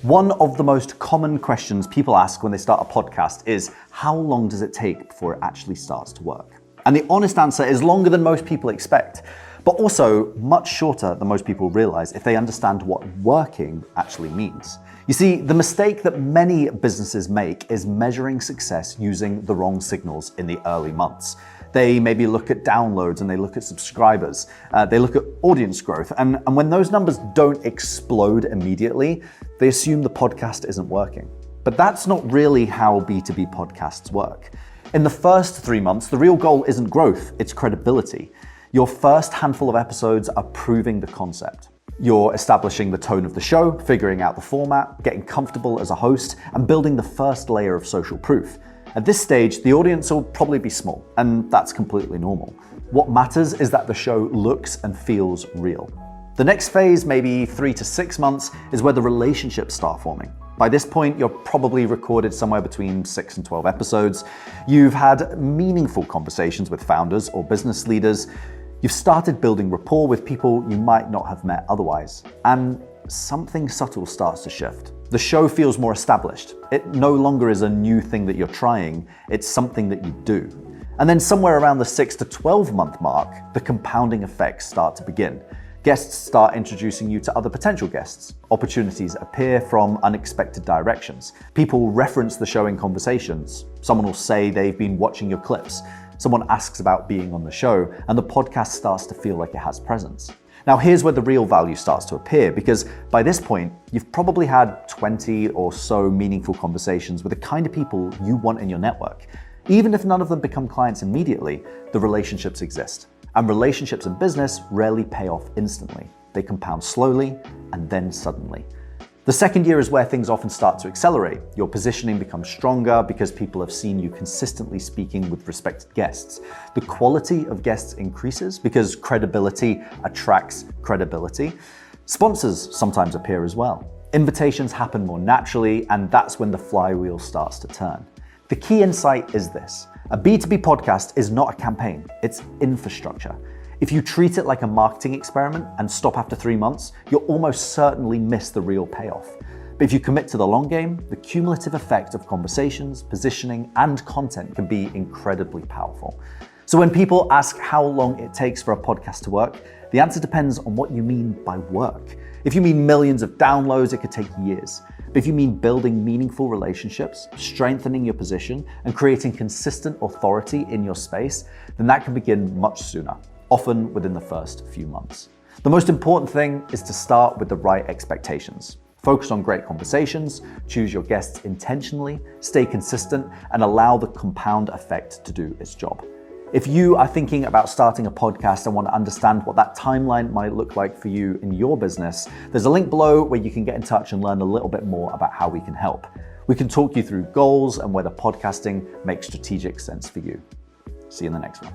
One of the most common questions people ask when they start a podcast is, how long does it take before it actually starts to work? And the honest answer is longer than most people expect, but also much shorter than most people realize if they understand what working actually means. You see, the mistake that many businesses make is measuring success using the wrong signals in the early months. They maybe look at downloads and they look at subscribers, they look at audience growth, and when those numbers don't explode immediately, they assume the podcast isn't working. But that's not really how B2B podcasts work. In the first 3 months, the real goal isn't growth, it's credibility. Your first handful of episodes are proving the concept. You're establishing the tone of the show, figuring out the format, getting comfortable as a host, and building the first layer of social proof. At this stage, the audience will probably be small, and that's completely normal. What matters is that the show looks and feels real. The next phase, maybe 3 to 6 months, is where the relationships start forming. By this point, you're probably recorded somewhere between 6 and 12 episodes. You've had meaningful conversations with founders or business leaders. You've started building rapport with people you might not have met otherwise. And something subtle starts to shift. The show feels more established. It no longer is a new thing that you're trying, it's something that you do. And then somewhere around the 6 to 12 month mark, the compounding effects start to begin. Guests start introducing you to other potential guests. Opportunities appear from unexpected directions. People reference the show in conversations. Someone will say they've been watching your clips. Someone asks about being on the show, and the podcast starts to feel like it has presence. Now here's where the real value starts to appear, because by this point, you've probably had 20 or so meaningful conversations with the kind of people you want in your network. Even if none of them become clients immediately, the relationships exist. And relationships in business rarely pay off instantly. They compound slowly and then suddenly. The second year is where things often start to accelerate. Your positioning becomes stronger because people have seen you consistently speaking with respected guests. The quality of guests increases because credibility attracts credibility. Sponsors sometimes appear as well. Invitations happen more naturally, and that's when the flywheel starts to turn. The key insight is this. A B2B podcast is not a campaign, it's infrastructure. If you treat it like a marketing experiment and stop after 3 months, you'll almost certainly miss the real payoff. But if you commit to the long game, the cumulative effect of conversations, positioning, and content can be incredibly powerful. So when people ask how long it takes for a podcast to work, the answer depends on what you mean by work. If you mean millions of downloads, it could take years. But if you mean building meaningful relationships, strengthening your position, and creating consistent authority in your space, then that can begin much sooner, often within the first few months. The most important thing is to start with the right expectations. Focus on great conversations, choose your guests intentionally, stay consistent, and allow the compound effect to do its job. If you are thinking about starting a podcast and want to understand what that timeline might look like for you in your business, there's a link below where you can get in touch and learn a little bit more about how we can help. We can talk you through goals and whether podcasting makes strategic sense for you. See you in the next one.